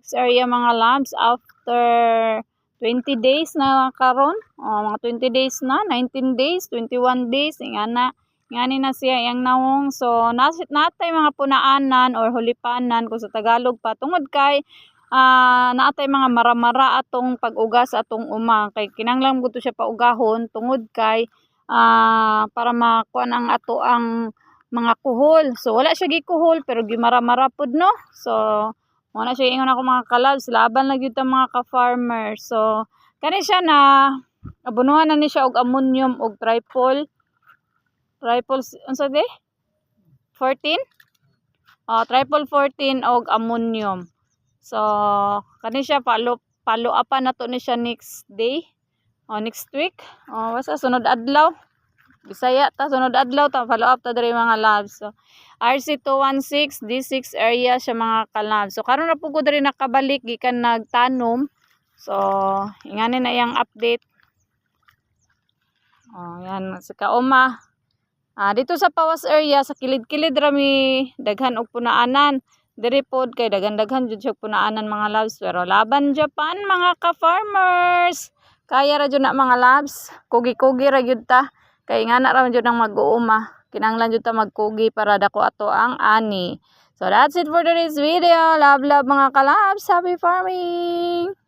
6 area mga labs after 20 days na karon. Mga 20 days na, 19 days, 21 days, ngani na siya yang nawong. So natay mga punaanan or hulipanan kung sa Tagalog pa tungod kay naatay mga maramara atong pag-uga sa atong uma kay kinahanglan gud to siya paugahon tungod kay para makuan ang ato ang mga kuhol. So wala siya gikuhol pero gimaramara pud no. So mo na siya ingon ako mga kalabs, laban lang gyud ta mga ka-farmer. So kani siya na abunuhan na ni siya og ammonium og triple unsa di? 14? Triple 14 og ammonium. So kani siya follow upan nato ni siya next day. Next week. Basta sunod adlaw. Bisaya ta sunod adlaw ta follow up ta diri mga labs. So RC216 D6 area siya mga kalabs. So karon na pud ko diri nakabalik gikan nagtanom. So ingani na yang update. Yan sa kauma. Dito sa Pawas area sa kilid-kilid rami daghan og punaanan. Diri pod kay daghan-daghan jud siya punaanan mga labs pero laban Japan mga ka-farmers. Kaya ra jud na mga labs. Kugi-kugi ra jud ta. Kay nga na ra jud nang mag-uuma. Kinahanglan jud ta magkugi para dako ato ang ani. So that's it for today's video. Love mga kalabs. Happy farming!